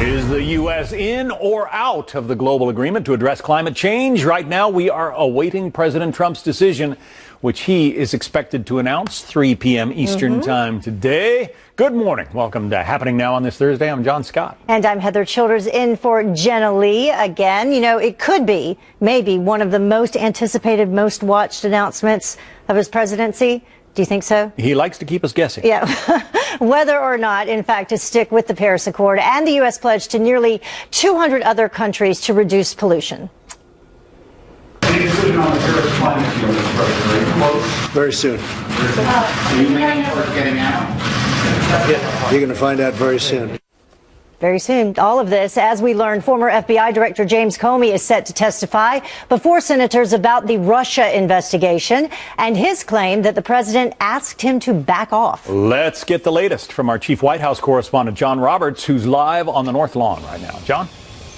Is the U.S. in or out of the global agreement to address climate change? Right now, we are awaiting President Trump's decision, which he is expected to announce 3 p.m. Eastern Time today. Good morning. Welcome to Happening Now on this Thursday. I'm John Scott. And I'm Heather Childers in for Jenna Lee again. You know, it could be maybe one of the most anticipated, most watched announcements of his presidency. Do you think so? He likes to keep us guessing. Yeah. Whether or not, in fact, to stick with the Paris Accord and the U.S. pledge to nearly 200 other countries to reduce pollution. Any decision on the Paris climate deal, Mr. President? Very soon. Are you leaning towards getting out? Yeah, you're going to find out very soon. Very soon. All of this, as we learn, former FBI Director James Comey is set to testify before senators about the Russia investigation and his claim that the president asked him to back off. Let's get the latest from our chief White House correspondent, John Roberts, who's live on the North Lawn right now. John?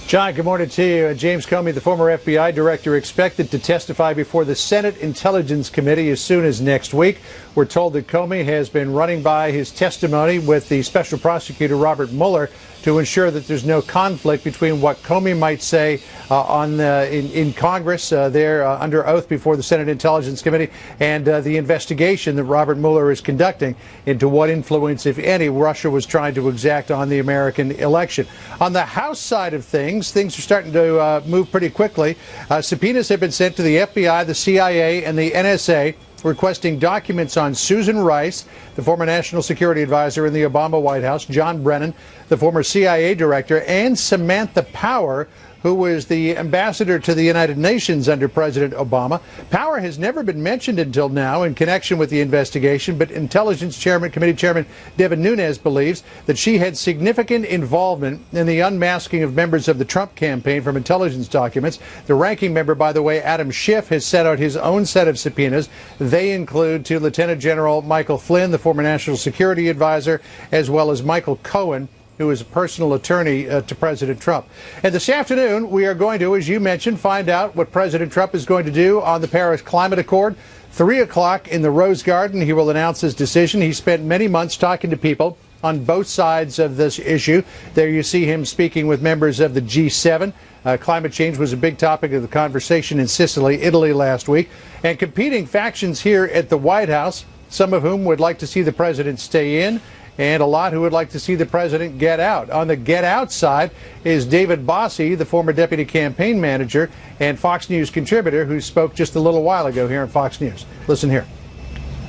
John, good morning to you. James Comey, the former FBI director, expected to testify before the Senate Intelligence Committee as soon as next week. We're told that Comey has been running by his testimony with the special prosecutor Robert Mueller to ensure that there's no conflict between what Comey might say in Congress there under oath before the Senate Intelligence Committee and the investigation that Robert Mueller is conducting into what influence, if any, Russia was trying to exact on the American election. On the House side of things are starting to move pretty quickly. Subpoenas have been sent to the FBI, the CIA, and the NSA requesting documents on Susan Rice, the former national security advisor in the Obama White House, John Brennan, the former CIA director, and Samantha Power, who was the ambassador to the United Nations under President Obama. Power has never been mentioned until now in connection with the investigation, but Intelligence Committee Chairman Devin Nunes believes that she had significant involvement in the unmasking of members of the Trump campaign from intelligence documents. The ranking member, by the way, Adam Schiff, has set out his own set of subpoenas. They include to Lieutenant General Michael Flynn, the former national security advisor, as well as Michael Cohen, who is a personal attorney to President Trump. And this afternoon, we are going to, as you mentioned, find out what President Trump is going to do on the Paris Climate Accord. 3 o'clock in the Rose Garden, he will announce his decision. He spent many months talking to people on both sides of this issue. There you see him speaking with members of the G7. Climate change was a big topic of the conversation in Sicily, Italy last week. And competing factions here at the White House, some of whom would like to see the president stay in, and a lot who would like to see the president get out. On the get out side is David Bossie, the former deputy campaign manager and Fox News contributor who spoke just a little while ago here on Fox News. Listen here.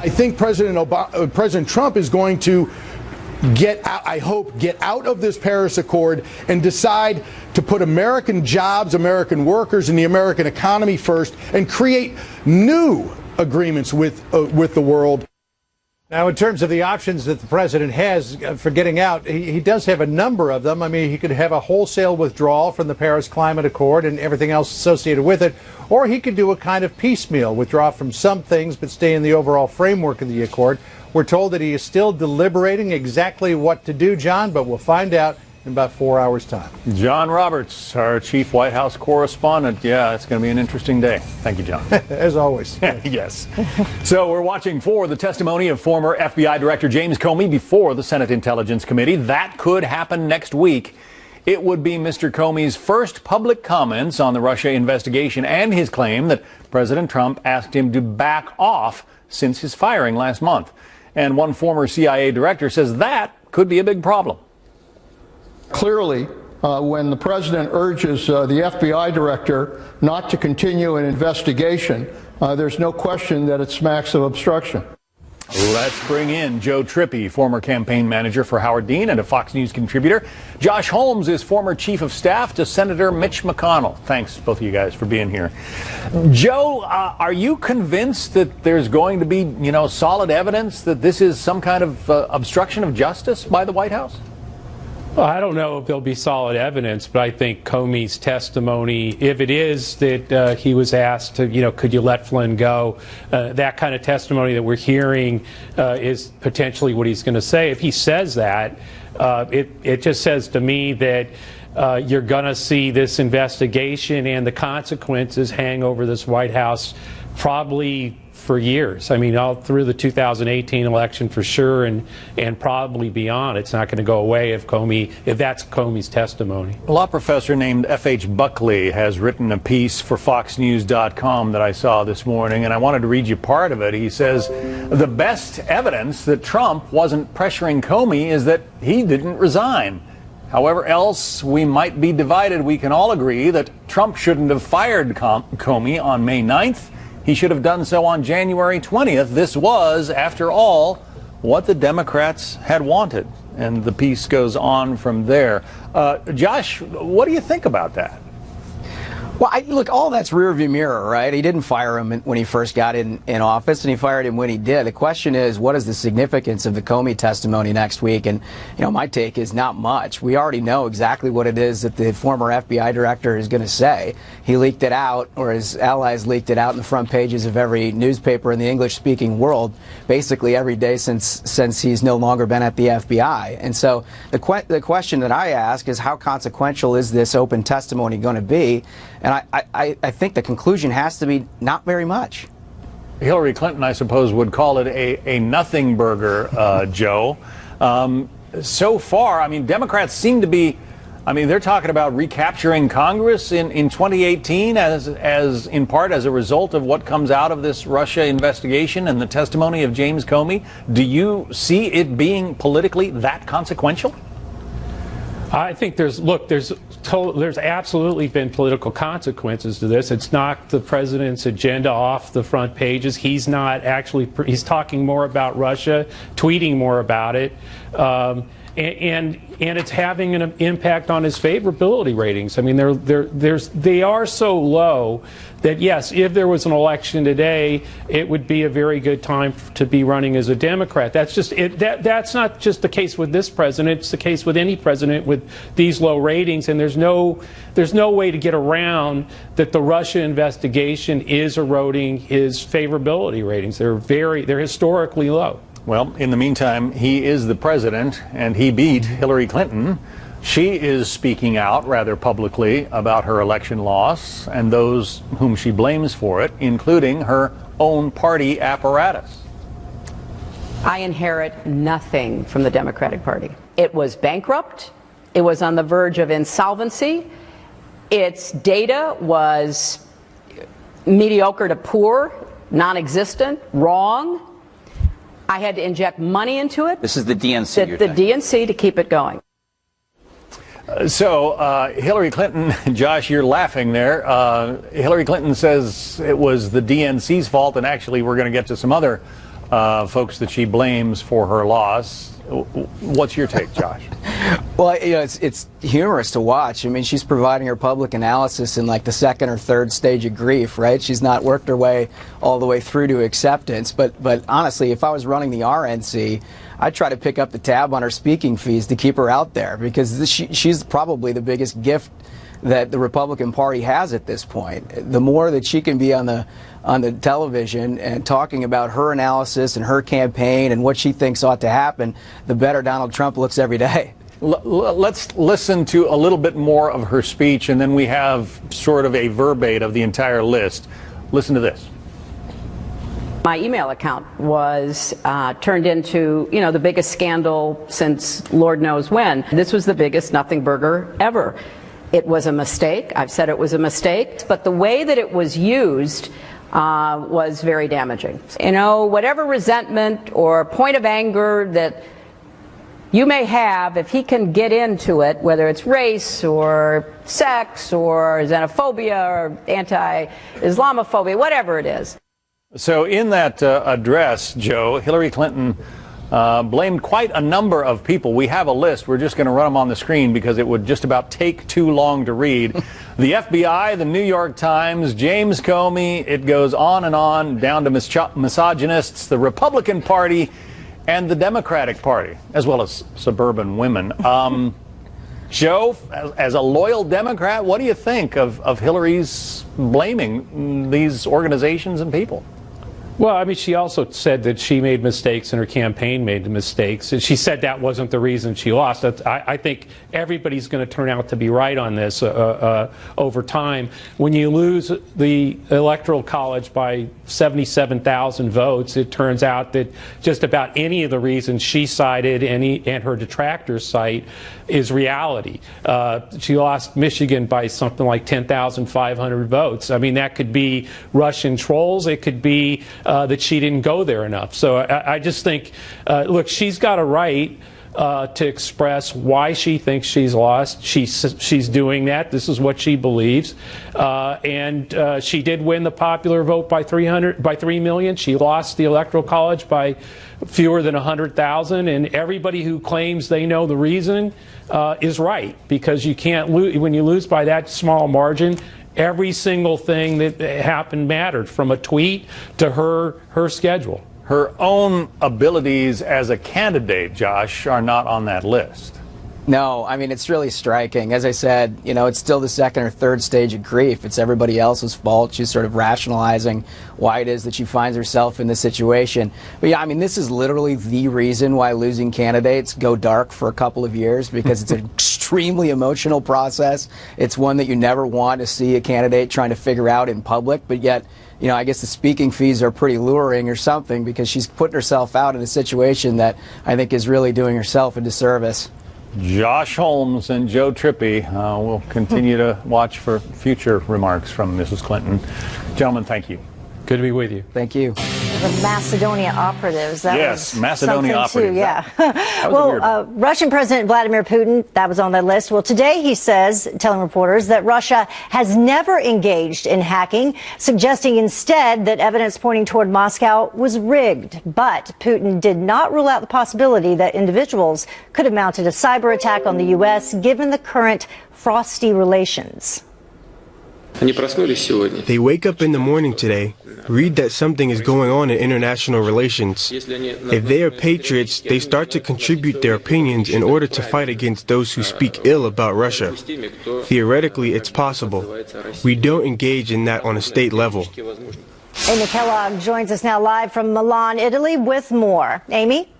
I think President Trump is going to get out of this Paris Accord and decide to put American jobs, American workers, and the American economy first and create new agreements with the world. Now, in terms of the options that the president has for getting out, he does have a number of them. I mean, he could have a wholesale withdrawal from the Paris Climate Accord and everything else associated with it, or he could do a kind of piecemeal, withdraw from some things but stay in the overall framework of the accord. We're told that he is still deliberating exactly what to do, John, but we'll find out in about 4 hours' time. John Roberts, our chief White House correspondent. Yeah, it's going to be an interesting day. Thank you, John. As always. Yes. So we're watching for the testimony of former FBI Director James Comey before the Senate Intelligence Committee. That could happen next week. It would be Mr. Comey's first public comments on the Russia investigation and his claim that President Trump asked him to back off since his firing last month. And one former CIA director says that could be a big problem. Clearly, when the president urges the FBI director not to continue an investigation, there's no question that it smacks of obstruction. Let's bring in Joe Trippi, former campaign manager for Howard Dean and a Fox News contributor. Josh Holmes is former chief of staff to Senator Mitch McConnell. Thanks, both of you guys, for being here. Joe, are you convinced that there's going to be, solid evidence that this is some kind of obstruction of justice by the White House? Well, I don't know if there'll be solid evidence, but I think Comey's testimony, if it is that he was asked to, could you let Flynn go, that kind of testimony that we're hearing is potentially what he's going to say. If he says that, it just says to me that you're going to see this investigation and the consequences hang over this White House probably for years. I mean, all through the 2018 election for sure, and probably beyond. It's not going to go away if that's Comey's testimony. A law professor named F.H. Buckley has written a piece for FoxNews.com that I saw this morning, and I wanted to read you part of it. He says the best evidence that Trump wasn't pressuring Comey is that he didn't resign. However else we might be divided, we can all agree that Trump shouldn't have fired Comey on May 9th. He should have done so on January 20th. This was, after all, what the Democrats had wanted. And the piece goes on from there. Josh, what do you think about that? Well, look, all that's rearview mirror, right? He didn't fire him when he first got in office, and he fired him when he did. The question is, what is the significance of the Comey testimony next week? And, my take is not much. We already know exactly what it is that the former FBI director is going to say. He leaked it out, or his allies leaked it out in the front pages of every newspaper in the English-speaking world, basically every day since he's no longer been at the FBI. And so the question that I ask is, how consequential is this open testimony going to be? And I think the conclusion has to be not very much. Hillary Clinton, I suppose, would call it a nothing burger, Joe. So far, I mean, Democrats seem to be, they're talking about recapturing Congress in 2018 as in part as a result of what comes out of this Russia investigation and the testimony of James Comey. Do you see it being politically that consequential? I think there's absolutely been political consequences to this. It's knocked the president's agenda off the front pages. He's talking more about Russia, tweeting more about it. And it's having an impact on his favorability ratings. I mean, they are so low that, yes, if there was an election today, it would be a very good time to be running as a Democrat. That's just that's not just the case with this president. It's the case with any president with these low ratings. And there's no way to get around that the Russia investigation is eroding his favorability ratings. They're historically low. Well, in the meantime, he is the president, and he beat Hillary Clinton. She is speaking out rather publicly about her election loss and those whom she blames for it, including her own party apparatus. I inherit nothing from the Democratic Party. It was bankrupt. It was on the verge of insolvency. Its data was mediocre to poor, non-existent, wrong. I had to inject money into it. This is the DNC. The DNC to keep it going. So Hillary Clinton, Josh, you're laughing there. Hillary Clinton says it was the DNC's fault, and actually we're going to get to some other folks that she blames for her loss. What's your take, Josh? Well, it's humorous to watch. I mean, she's providing her public analysis in like the second or third stage of grief, right? She's not worked her way all the way through to acceptance. But honestly, if I was running the RNC, I'd try to pick up the tab on her speaking fees to keep her out there, because she's probably the biggest gift that the Republican Party has at this point. The more that she can be on the television and talking about her analysis and her campaign and what she thinks ought to happen, the better Donald Trump looks every day. Let's listen to a little bit more of her speech, and then we have sort of a verbate of the entire list. Listen to this. My email account was turned into, the biggest scandal since Lord knows when. This was the biggest nothing burger ever. It was a mistake. I've said it was a mistake, but the way that it was used was very damaging. Whatever resentment or point of anger that you may have, if he can get into it, whether it's race or sex or xenophobia or anti-Islamophobia, whatever it is. So in that address, Joe, Hillary Clinton blamed quite a number of people. We have a list. We're just going to run them on the screen because it would just about take too long to read. The FBI, the New York Times, James Comey, it goes on, down to misogynists, the Republican Party, and the Democratic Party, as well as suburban women. Joe, as a loyal Democrat, what do you think of Hillary's blaming these organizations and people? Well, I mean, she also said that she made mistakes and her campaign made mistakes. And she said that wasn't the reason she lost. I think everybody's going to turn out to be right on this over time. When you lose the Electoral College by 77,000 votes, it turns out that just about any of the reasons she cited and her detractors cite is reality. She lost Michigan by something like 10,500 votes. I mean, that could be Russian trolls. It could be that she didn't go there enough. So I just think, look, she's got a right to express why she thinks she's lost. She's doing that. This is what she believes. And she did win the popular vote by 3 million. She lost the Electoral College by fewer than 100,000. And everybody who claims they know the reason is right, because you can't lose when you lose by that small margin. Every single thing that happened mattered, from a tweet to her schedule. Her own abilities as a candidate, Josh, are not on that list. No, I mean, it's really striking. As I said, you know, it's still the second or third stage of grief. It's everybody else's fault. She's sort of rationalizing why it is that she finds herself in this situation. But yeah, I mean, this is literally the reason why losing candidates go dark for a couple of years, because it's an extremely emotional process. It's one that you never want to see a candidate trying to figure out in public, but yet, you know, I guess the speaking fees are pretty luring or something, because she's putting herself out in a situation that I think is really doing herself a disservice. Josh Holmes and Joe Trippi will continue to watch for future remarks from Mrs. Clinton. Gentlemen, thank you. Good to be with you. Thank you. The Macedonia operatives. That yes, was Macedonia operatives. Too, yeah. That was well, Russian President Vladimir Putin, that was on that list. Well, today he says, telling reporters, that Russia has never engaged in hacking, suggesting instead that evidence pointing toward Moscow was rigged. But Putin did not rule out the possibility that individuals could have mounted a cyber attack on the U.S., given the current frosty relations. They wake up in the morning today, read that something is going on in international relations. If they are patriots, they start to contribute their opinions in order to fight against those who speak ill about Russia. Theoretically, it's possible. We don't engage in that on a state level. Amy Kellogg joins us now live from Milan, Italy, with more. Amy?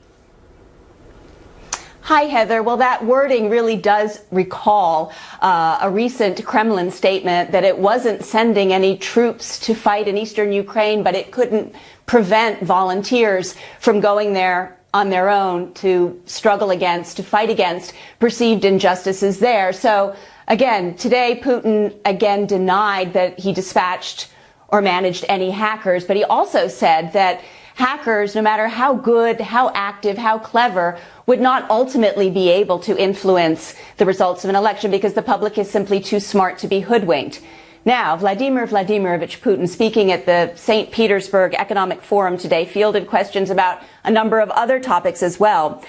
Hi, Heather. Well, that wording really does recall a recent Kremlin statement that it wasn't sending any troops to fight in eastern Ukraine, but it couldn't prevent volunteers from going there on their own to struggle against, to fight against perceived injustices there. So, again, today Putin again denied that he dispatched or managed any hackers, but he also said that hackers, no matter how good, how active, how clever, would not ultimately be able to influence the results of an election, because the public is simply too smart to be hoodwinked. Now, Vladimir Vladimirovich Putin, speaking at the St. Petersburg Economic Forum today, fielded questions about a number of other topics as well,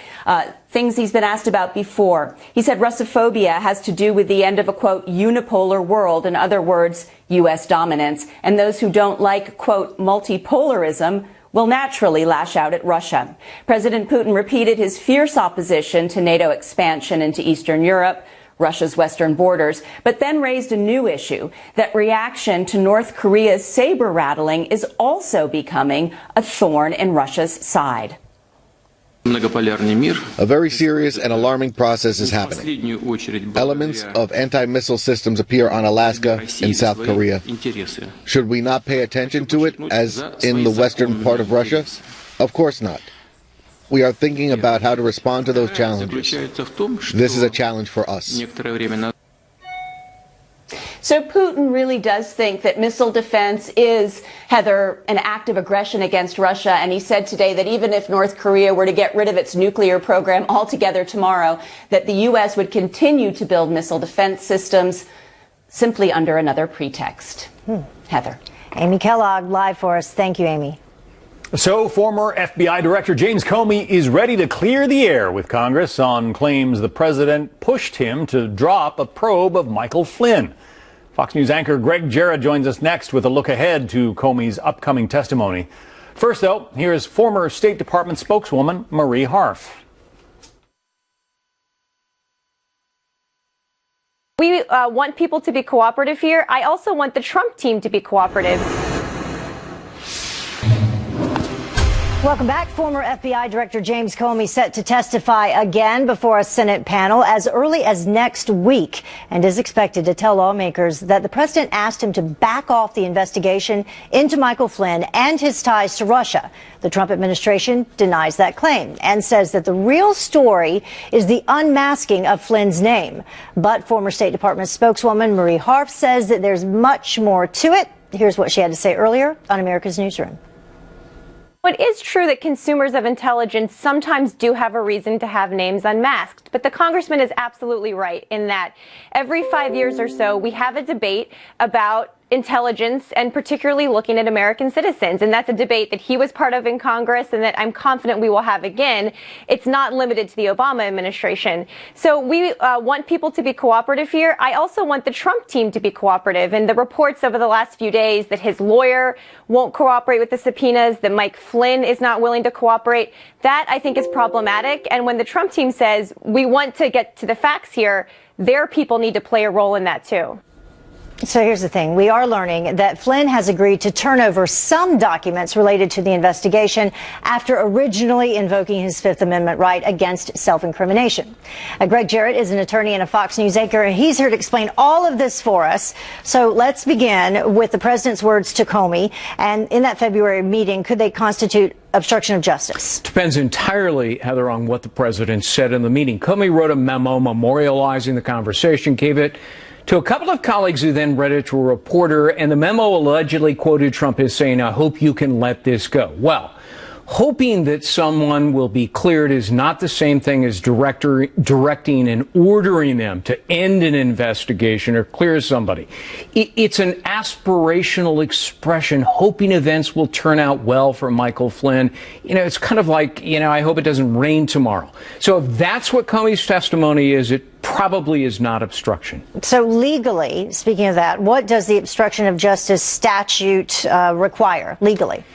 things he's been asked about before. He said Russophobia has to do with the end of a, quote, unipolar world, in other words, U.S. dominance, and those who don't like, quote, multipolarism will naturally lash out at Russia. President Putin repeated his fierce opposition to NATO expansion into Eastern Europe, Russia's western borders, but then raised a new issue, that reaction to North Korea's saber rattling is also becoming a thorn in Russia's side. A very serious and alarming process is happening. Elements of anti-missile systems appear on Alaska and South Korea. Should we not pay attention to it, as in the western part of Russia? Of course not. We are thinking about how to respond to those challenges. This is a challenge for us. So Putin really does think that missile defense is, Heather, an act of aggression against Russia. And he said today that even if North Korea were to get rid of its nuclear program altogether tomorrow, that the U.S. would continue to build missile defense systems simply under another pretext. Heather. Amy Kellogg, live for us. Thank you, Amy. So, former FBI Director James Comey is ready to clear the air with Congress on claims the president pushed him to drop a probe of Michael Flynn. Fox News anchor Greg Jarrett joins us next with a look ahead to Comey's upcoming testimony. First, though, here is former State Department spokeswoman Marie Harf. We want people to be cooperative here. I also want the Trump team to be cooperative. Welcome back. Former FBI Director James Comey set to testify again before a Senate panel as early as next week and is expected to tell lawmakers that the president asked him to back off the investigation into Michael Flynn and his ties to Russia. The Trump administration denies that claim and says that the real story is the unmasking of Flynn's name. But former State Department spokeswoman Marie Harf says that there's much more to it. Here's what she had to say earlier on America's Newsroom. It is true that consumers of intelligence sometimes do have a reason to have names unmasked, but the congressman is absolutely right in that every 5 years or so we have a debate about intelligence and particularly looking at American citizens. And that's a debate that he was part of in Congress and that I'm confident we will have again. It's not limited to the Obama administration. So we want people to be cooperative here. I also want the Trump team to be cooperative. And the reports over the last few days that his lawyer won't cooperate with the subpoenas, that Mike Flynn is not willing to cooperate, that I think is problematic. And when the Trump team says we want to get to the facts here, their people need to play a role in that too. So here's the thing. We are learning that Flynn has agreed to turn over some documents related to the investigation after originally invoking his Fifth Amendment right against self-incrimination. Greg Jarrett is an attorney and a Fox News anchor, and he's here to explain all of this for us. So let's begin with the president's words to Comey. And in that February meeting, could they constitute obstruction of justice? Depends entirely, Heather, on what the president said in the meeting. Comey wrote a memo memorializing the conversation, gave it to a couple of colleagues who then read it to a reporter, and the memo allegedly quoted Trump as saying, "I hope you can let this go." Well, hoping that someone will be cleared is not the same thing as directing and ordering them to end an investigation or clear somebody. It's an aspirational expression, hoping events will turn out well for Michael Flynn. You know, it's kind of like, I hope it doesn't rain tomorrow. So if that's what Comey's testimony is, it probably is not obstruction. So legally, speaking of that, what does the obstruction of justice statute require legally?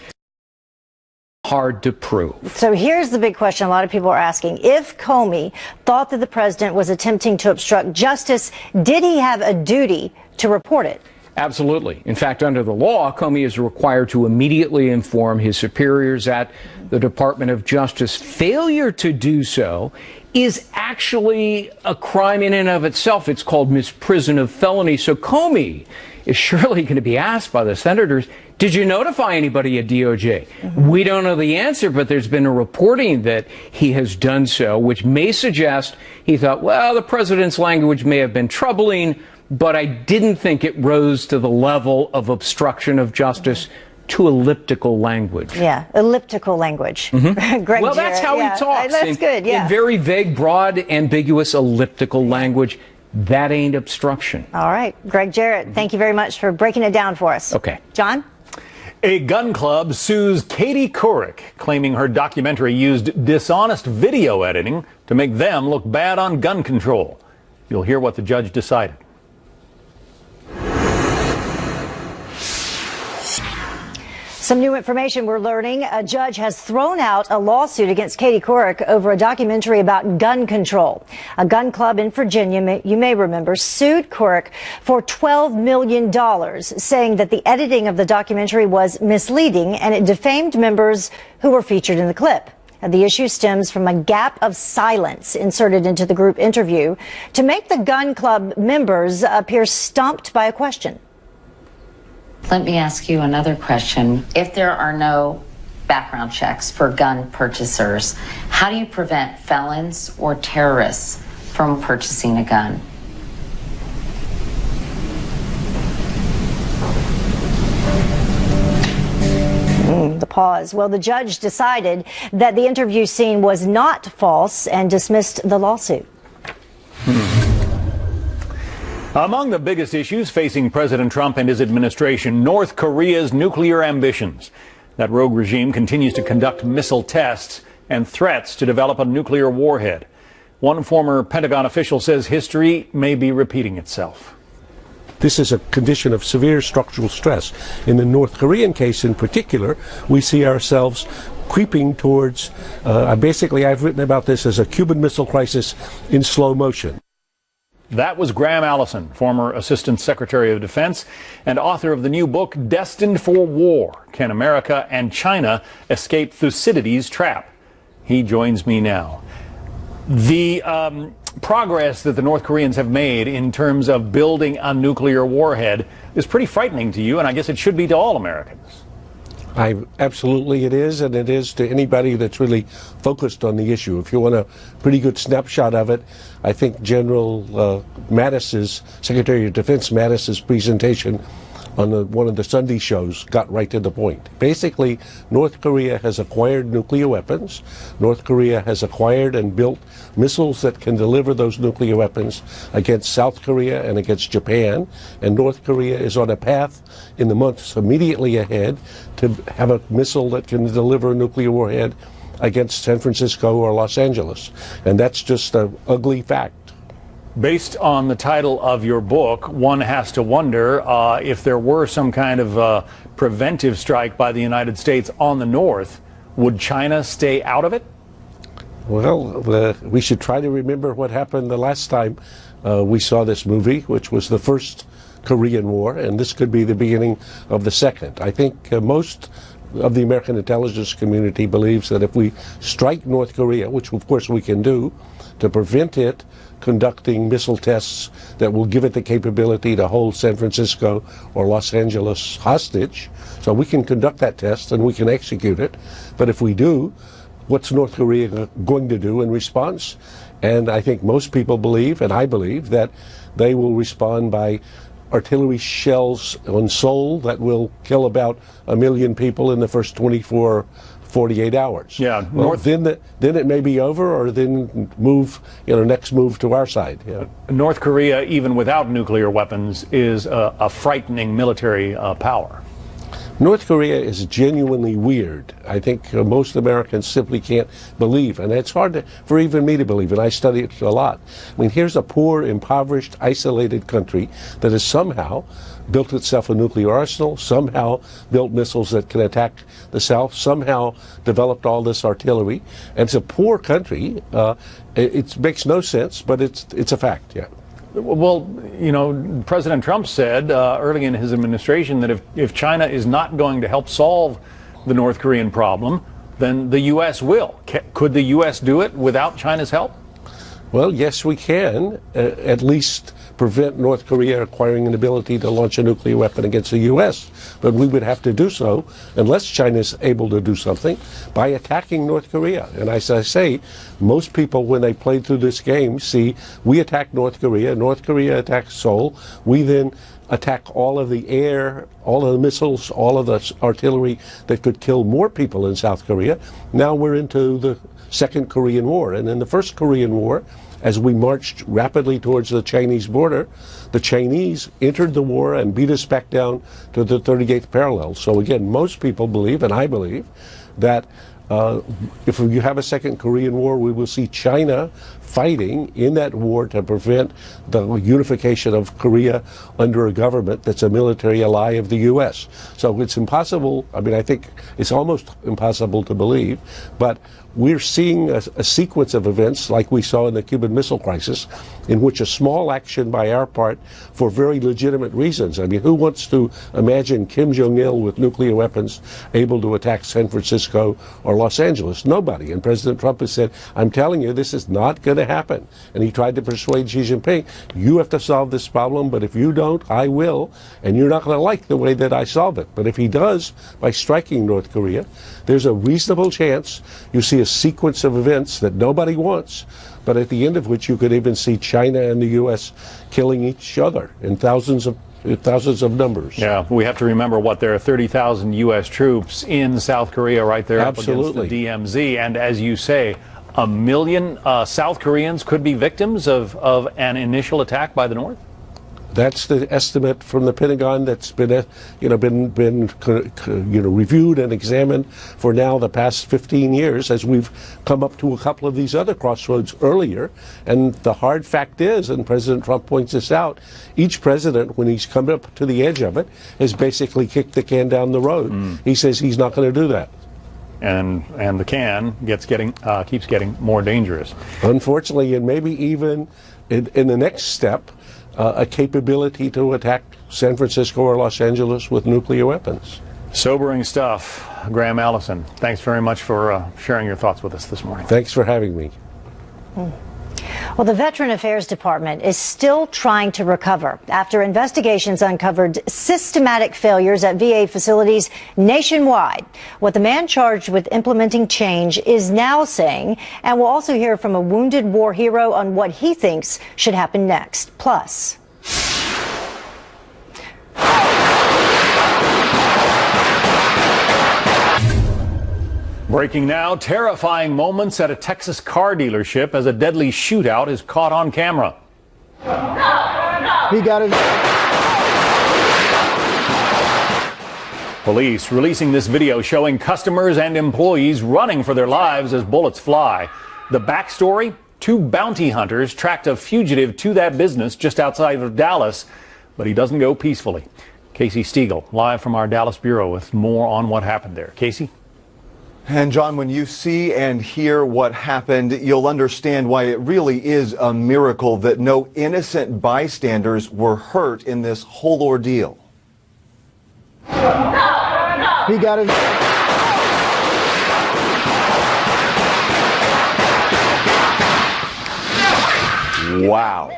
Hard to prove. So here's the big question a lot of people are asking. If Comey thought that the president was attempting to obstruct justice, did he have a duty to report it? Absolutely. In fact, under the law, Comey is required to immediately inform his superiors at the Department of Justice. Failure to do so is actually a crime in and of itself. It's called misprision of felony. So Comey is surely going to be asked by the senators, did you notify anybody at DOJ? We don't know the answer, but there's been a reporting that he has done so, which may suggest he thought, well, the president's language may have been troubling, but I didn't think it rose to the level of obstruction of justice. To elliptical language. Yeah, elliptical language. Greg well, that's how he talks. That's good, yeah. In very vague, broad, ambiguous, elliptical language. That ain't obstruction. All right. Greg Jarrett, thank you very much for breaking it down for us. Okay. John? A gun club sues Katie Couric, claiming her documentary used dishonest video editing to make them look bad on gun control. You'll hear what the judge decided. Some new information we're learning. A judge has thrown out a lawsuit against Katie Couric over a documentary about gun control. A gun club in Virginia, you may remember, sued Couric for $12 million, saying that the editing of the documentary was misleading and it defamed members who were featured in the clip. The issue stems from a gap of silence inserted into the group interview to make the gun club members appear stumped by a question. Let me ask you another question. If there are no background checks for gun purchasers, how do you prevent felons or terrorists from purchasing a gun? The pause. Well, the judge decided that the interview scene was not false and dismissed the lawsuit. Among the biggest issues facing President Trump and his administration, North Korea's nuclear ambitions. That rogue regime continues to conduct missile tests and threats to develop a nuclear warhead. One former Pentagon official says history may be repeating itself. This is a condition of severe structural stress. In the North Korean case in particular, we see ourselves creeping towards, I've written about this as a Cuban Missile Crisis in slow motion. That was Graham Allison, former Assistant Secretary of Defense and author of the new book, Destined for War: Can America and China Escape Thucydides' Trap? He joins me now. The progress that the North Koreans have made in terms of building a nuclear warhead is pretty frightening to you, and I guess it should be to all Americans. Absolutely it is, and it is to anybody that's really focused on the issue. If you want a pretty good snapshot of it, I think General Mattis's, Secretary of Defense Mattis's presentation on one of the Sunday shows got right to the point. Basically, North Korea has acquired nuclear weapons. North Korea has acquired and built missiles that can deliver those nuclear weapons against South Korea and against Japan. And North Korea is on a path in the months immediately ahead to have a missile that can deliver a nuclear warhead against San Francisco or Los Angeles. And that's just an ugly fact. Based on the title of your book, one has to wonder if there were some kind of preventive strike by the United States on the North, would China stay out of it? Well, we should try to remember what happened the last time we saw this movie, which was the first Korean War, and this could be the beginning of the second. I think most of the American intelligence community believes that if we strike North Korea, which of course we can do, to prevent it conducting missile tests that will give it the capability to hold San Francisco or Los Angeles hostage. So we can conduct that test and we can execute it. But if we do, what's North Korea going to do in response? And I think most people believe, and I believe, that they will respond by artillery shells on Seoul that will kill about 1 million people in the first 48 hours. Yeah, well, then it may be over, or then next move to our side. Yeah. North Korea, even without nuclear weapons, is a frightening military power. North Korea is genuinely weird. I think most Americans simply can't believe, and it's hard for even me to believe, and I study it a lot. I mean, here's a poor, impoverished, isolated country that has somehow built itself a nuclear arsenal, somehow built missiles that can attack the South, somehow developed all this artillery. And it's a poor country. It makes no sense, but it's a fact, yeah. Well, President Trump said early in his administration that if China is not going to help solve the North Korean problem, then the U.S. will. Could the U.S. do it without China's help? Well, yes, we can, at least prevent North Korea acquiring an ability to launch a nuclear weapon against the U.S. But we would have to do so, unless China is able to do something, by attacking North Korea. And as I say, most people, when they play through this game, see we attack North Korea attacks Seoul, we then attack all of the air, all of the missiles, all of the artillery that could kill more people in South Korea. Now we're into the Second Korean War. And in the First Korean War, as we marched rapidly towards the Chinese border, the Chinese entered the war and beat us back down to the 38th parallel. So again, most people believe, and I believe, that if you have a Second Korean War, we will see China fighting in that war to prevent the unification of Korea under a government that's a military ally of the U.S. So it's impossible, I mean, I think it's almost impossible to believe, but we're seeing a sequence of events like we saw in the Cuban Missile Crisis, in which a small action by our part for very legitimate reasons. I mean, who wants to imagine Kim Jong-il with nuclear weapons able to attack San Francisco or Los Angeles? Nobody. And President Trump has said, I'm telling you, this is not going to happen. And he tried to persuade Xi Jinping, you have to solve this problem, but if you don't, I will. And you're not going to like the way that I solve it. But if he does, by striking North Korea, there's a reasonable chance you see a sequence of events that nobody wants, but at the end of which you could even see China and the U.S. killing each other in thousands of numbers. Yeah, we have to remember there are 30,000 U.S. troops in South Korea right there up against the DMZ, and as you say, 1 million South Koreans could be victims of an initial attack by the North? That's the estimate from the Pentagon that's been reviewed and examined for now the past 15 years as we've come up to a couple of these other crossroads earlier. And the hard fact is, and President Trump points this out, each president, when he's come up to the edge of it, has basically kicked the can down the road. He says he's not going to do that. And the can keeps getting more dangerous. Unfortunately, and maybe even in the next step, a capability to attack San Francisco or Los Angeles with nuclear weapons. Sobering stuff. Graham Allison, thanks very much for sharing your thoughts with us this morning. Thanks for having me. Well, the Veteran Affairs Department is still trying to recover after investigations uncovered systematic failures at VA facilities nationwide. What the man charged with implementing change is now saying, and we'll also hear from a wounded war hero on what he thinks should happen next. Plus, breaking now, terrifying moments at a Texas car dealership as a deadly shootout is caught on camera. He got it. Police releasing this video showing customers and employees running for their lives as bullets fly. The backstory? 2 bounty hunters tracked a fugitive to that business just outside of Dallas, but he doesn't go peacefully. Casey Stiegel, live from our Dallas bureau with more on what happened there. Casey? And John, when you see and hear what happened, you'll understand why it really is a miracle that no innocent bystanders were hurt in this whole ordeal. He got it. Wow.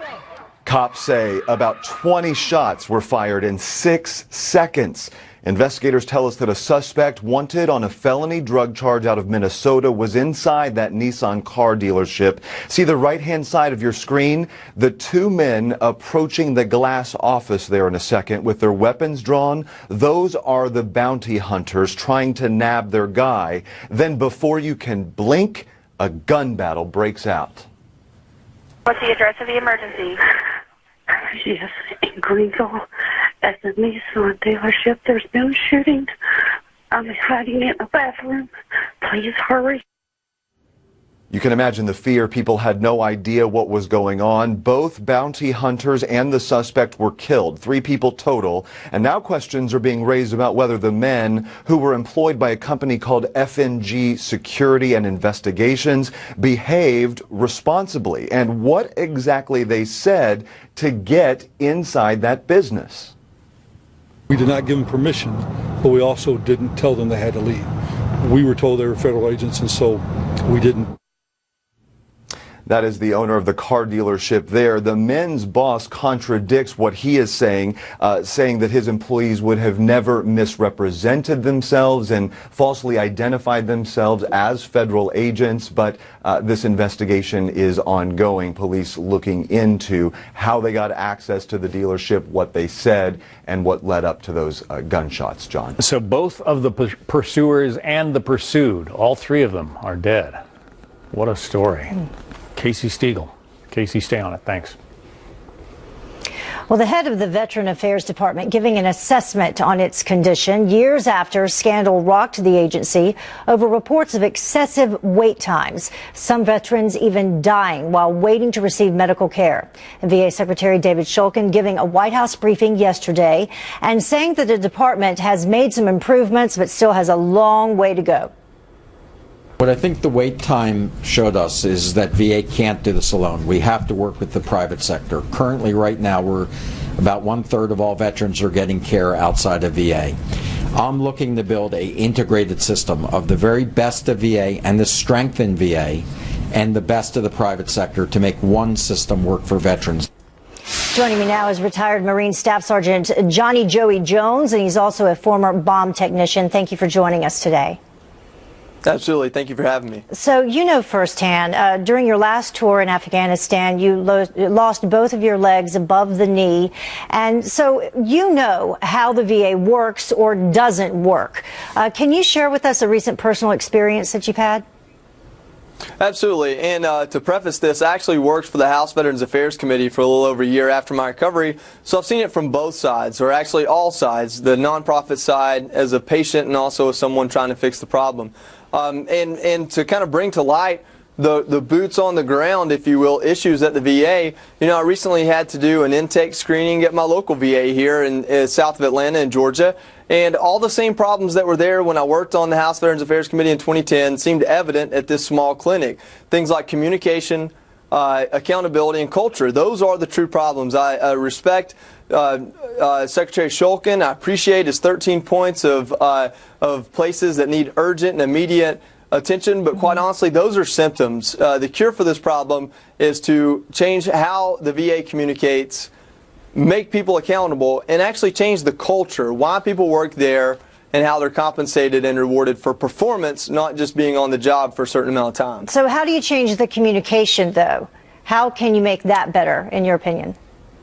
Cops say about 20 shots were fired in 6 seconds. Investigators tell us that a suspect wanted on a felony drug charge out of Minnesota was inside that Nissan car dealership. See the right-hand side of your screen? The 2 men approaching the glass office there in a second with their weapons drawn. Those are the bounty hunters trying to nab their guy. Then before you can blink, a gun battle breaks out. What's the address of the emergency? Yes, in Greenville, at the Nissan dealership. There's been a shooting. I'm hiding in the bathroom. Please hurry. You can imagine the fear. People had no idea what was going on. Both bounty hunters and the suspect were killed. 3 people total. And now questions are being raised about whether the men, who were employed by a company called FNG Security and Investigations, behaved responsibly and what exactly they said to get inside that business. We did not give them permission, but we also didn't tell them they had to leave. We were told they were federal agents, and so we didn't. That is the owner of the car dealership there. The men's boss contradicts what he is saying, saying that his employees would have never misrepresented themselves and falsely identified themselves as federal agents. But this investigation is ongoing. Police looking into how they got access to the dealership, what they said, and what led up to those gunshots, John. So both of the pursuers and the pursued, all 3 of them, are dead. What a story. Casey Stiegel. Casey, stay on it. Thanks. Well, the head of the Veteran Affairs Department giving an assessment on its condition years after scandal rocked the agency over reports of excessive wait times. Some veterans even dying while waiting to receive medical care. VA Secretary David Shulkin giving a White House briefing yesterday and saying that the department has made some improvements but still has a long way to go. What I think the wait time showed us is that VA can't do this alone. We have to work with the private sector. Currently, right now, we're about 1/3 of all veterans are getting care outside of VA. I'm looking to build an integrated system of the very best of VA and the strength in VA and the best of the private sector to make one system work for veterans. Joining me now is retired Marine Staff Sergeant Johnny Joey Jones, and he's also a former bomb technician. Thank you for joining us today. Absolutely. Thank you for having me. So you know firsthand, during your last tour in Afghanistan, you lost both of your legs above the knee. And so you know how the VA works or doesn't work. Can you share with us a recent personal experience that you've had? Absolutely. And to preface this, I actually worked for the House Veterans Affairs Committee for a little over a year after my recovery, so I've seen it from both sides, or actually all sides, the nonprofit side as a patient and also as someone trying to fix the problem. And to kind of bring to light the boots on the ground, if you will, issues at the VA, you know, I recently had to do an intake screening at my local VA here in south of Atlanta in Georgia. And all the same problems that were there when I worked on the House Veterans Affairs Committee in 2010 seemed evident at this small clinic. Things like communication, accountability, and culture. Those are the true problems. I respect Secretary Shulkin. I appreciate his 13 points of places that need urgent and immediate attention, but quite honestly, those are symptoms. The cure for this problem is to change how the VA communicates, make people accountable, and actually change the culture, why people work there, and how they're compensated and rewarded for performance, not just being on the job for a certain amount of time. So how do you change the communication, though? How can you make that better, in your opinion?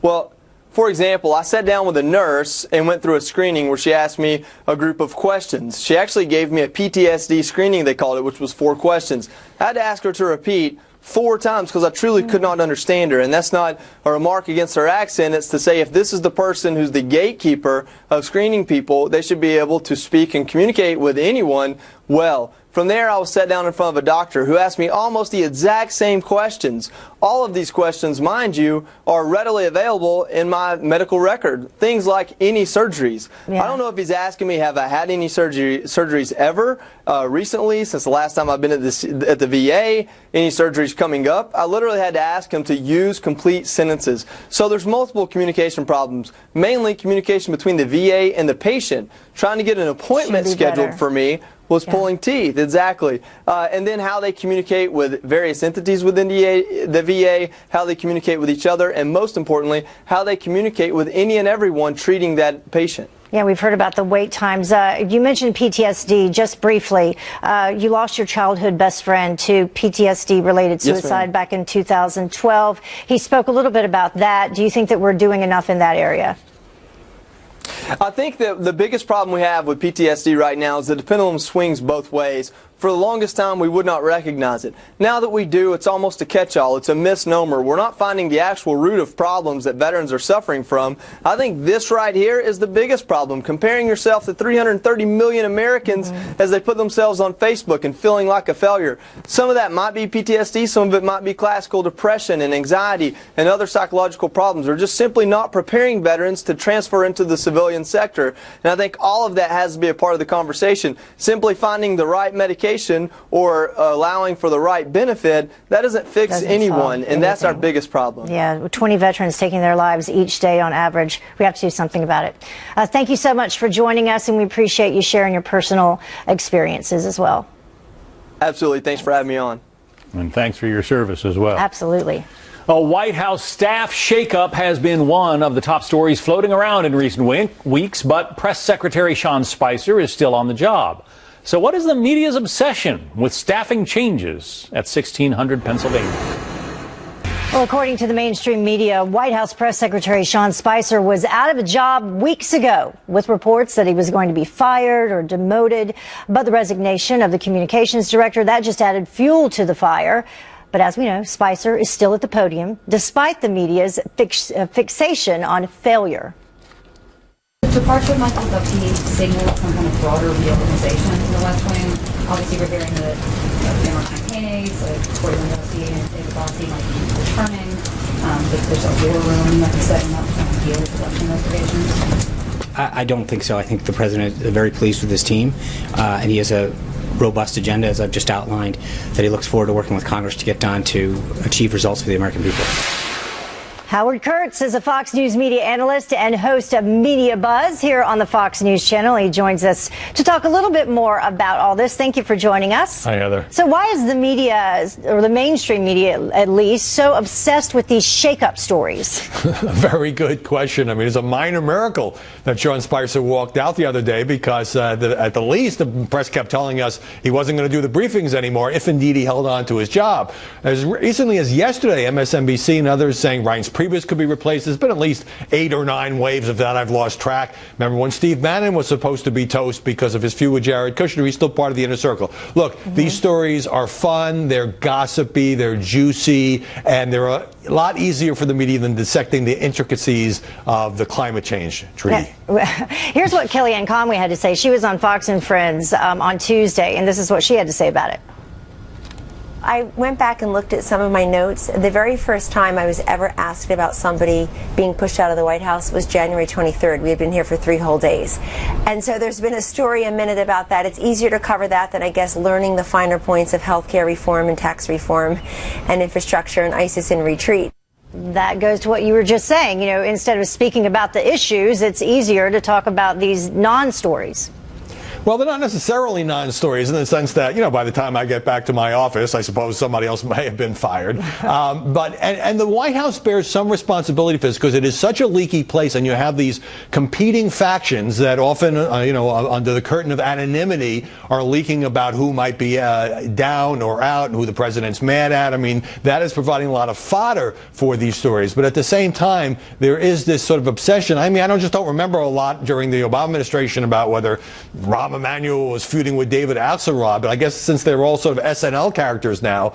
Well, for example, I sat down with a nurse and went through a screening where she asked me a group of questions. She actually gave me a PTSD screening, they called it, which was 4 questions. I had to ask her to repeat 4 times because I truly could not understand her. And that's not a remark against her accent. It's to say if this is the person who's the gatekeeper of screening people, they should be able to speak and communicate with anyone well. From there, I was sat down in front of a doctor who asked me almost the exact same questions. All of these questions, mind you, are readily available in my medical record. Things like any surgeries. Yeah. I don't know if he's asking me, have I had any surgeries ever recently, since the last time I've been at the VA, any surgeries coming up. I literally had to ask him to use complete sentences. So there's multiple communication problems, mainly communication between the VA and the patient. Trying to get an appointment scheduled for me was pulling teeth, exactly. And then how they communicate with various entities within the VA, how they communicate with each other, and most importantly, how they communicate with any and everyone treating that patient. Yeah, we've heard about the wait times. You mentioned PTSD just briefly. You lost your childhood best friend to PTSD-related suicide back in 2012. He spoke a little bit about that. Do you think that we're doing enough in that area? I think that the biggest problem we have with PTSD right now is that the pendulum swings both ways. For the longest time, we would not recognize it. Now that we do, it's almost a catch-all. It's a misnomer. We're not finding the actual root of problems that veterans are suffering from. I think this right here is the biggest problem. Comparing yourself to 330 million Americans as they put themselves on Facebook and feeling like a failure. Some of that might be PTSD. Some of it might be classical depression and anxiety and other psychological problems. They're just simply not preparing veterans to transfer into the civilian sector. And I think all of that has to be a part of the conversation. Simply finding the right medication or allowing for the right benefit, that doesn't fix anyone, and that's our biggest problem. Yeah, 20 veterans taking their lives each day on average. We have to do something about it. Thank you so much for joining us, and we appreciate you sharing your personal experiences as well. Absolutely. Thanks for having me on. And thanks for your service as well. Absolutely. A White House staff shakeup has been one of the top stories floating around in recent weeks, but Press Secretary Sean Spicer is still on the job. So what is the media's obsession with staffing changes at 1600 Pennsylvania? Well, according to the mainstream media, White House Press Secretary Sean Spicer was out of a job weeks ago with reports that he was going to be fired or demoted. But the resignation of the communications director, that just added fuel to the fire. But as we know, Spicer is still at the podium, despite the media's fixation on failure. The departure of Michael Duffy signaled some kind of broader reorganization in the West Wing. Obviously, we're hearing that there are campaigns, according to David Bossie might be returning, that there's a war room that is setting up to deal with election reservations. I don't think so. I think the president is very pleased with his team, and he has a robust agenda, as I've just outlined, that he looks forward to working with Congress to get done to achieve results for the American people. Howard Kurtz is a Fox News media analyst and host of Media Buzz here on the Fox News channel. He joins us to talk a little bit more about all this. Thank you for joining us. Hi, Heather. So why is the media, or the mainstream media at least, so obsessed with these shake-up stories? Very good question. I mean, it's a minor miracle that Sean Spicer walked out the other day because at the least the press kept telling us he wasn't going to do the briefings anymore if indeed he held on to his job. As recently as yesterday, MSNBC and others saying Reince Priebus could be replaced. There's been at least 8 or 9 waves of that. I've lost track. Remember when Steve Bannon was supposed to be toast because of his feud with Jared Kushner? He's still part of the inner circle. Look, these stories are fun, they're gossipy, they're juicy, and they're a lot easier for the media than dissecting the intricacies of the climate change treaty. Here's what Kellyanne Conway had to say. She was on Fox and Friends on Tuesday, and this is what she had to say about it. I went back and looked at some of my notes. The very first time I was ever asked about somebody being pushed out of the White House was January 23rd. We had been here for 3 whole days. And so there's been a story a minute about that. It's easier to cover that than, I guess, learning the finer points of healthcare reform and tax reform and infrastructure and ISIS in retreat. That goes to what you were just saying. You know, instead of speaking about the issues, it's easier to talk about these non-stories. Well, they're not necessarily non-stories in the sense that, you know, by the time I get back to my office, I suppose somebody else may have been fired. And the White House bears some responsibility for this because it is such a leaky place, and you have these competing factions that often, you know, under the curtain of anonymity are leaking about who might be down or out and who the president's mad at. I mean, that is providing a lot of fodder for these stories. But at the same time, there is this sort of obsession. I mean, I don't remember a lot during the Obama administration about whether Rahm Emanuel was feuding with David Axelrod, but I guess since they're all sort of SNL characters now,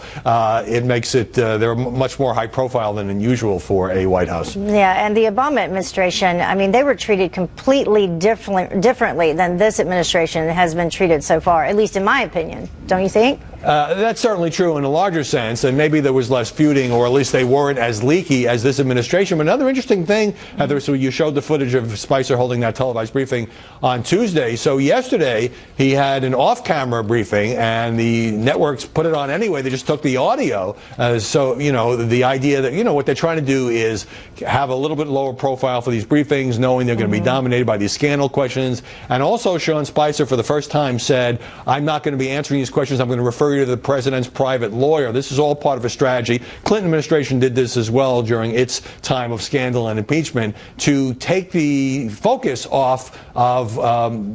it makes it, they're much more high profile than usual for a White House. Yeah, and the Obama administration, I mean, they were treated completely differently than this administration has been treated so far, at least in my opinion. Don't you think? That's certainly true in a larger sense, and maybe there was less feuding, or at least they weren't as leaky as this administration. But another interesting thing, Heather, so you showed the footage of Spicer holding that televised briefing on Tuesday. So yesterday, he had an off-camera briefing, and the networks put it on anyway. They just took the audio. So, you know, the idea that, you know, what they're trying to do is have a little bit lower profile for these briefings, knowing they're going to be dominated by these scandal questions. And also, Sean Spicer, for the first time, said, I'm not going to be answering these questions. I'm going to refer you to the president's private lawyer. This is all part of a strategy. Clinton administration did this as well during its time of scandal and impeachment to take the focus off of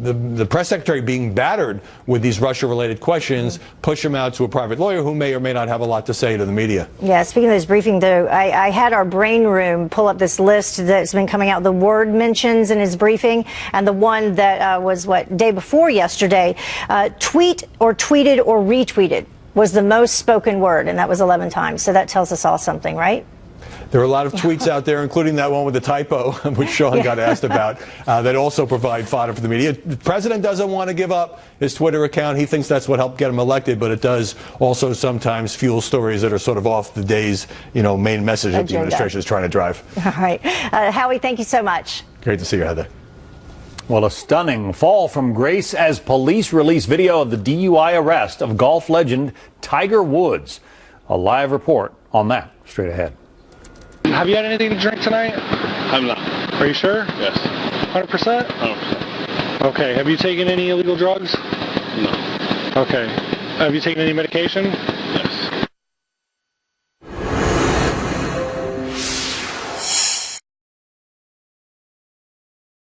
the press secretary being battered with these Russia-related questions, push him out to a private lawyer who may or may not have a lot to say to the media. Yeah, speaking of this briefing, though, I had our brain room pull up this list that's been coming out, the word mentions in his briefing, and the one that was, day before yesterday, tweet or tweeted or retweeted was the most spoken word, and that was 11 times. So that tells us all something, right? There are a lot of tweets out there, including that one with the typo, which Sean got asked about, that also provide fodder for the media. The president doesn't want to give up his Twitter account. He thinks that's what helped get him elected, but it does also sometimes fuel stories that are sort of off the day's, you know, main message that the administration is trying to drive. All right. Howie, thank you so much. Great to see you, Heather. Well, a stunning fall from grace as police release video of the DUI arrest of golf legend Tiger Woods. A live report on that straight ahead. Have you had anything to drink tonight? I'm not. Are you sure? Yes. 100%? 100%. Okay. Have you taken any illegal drugs? No. Okay. Have you taken any medication?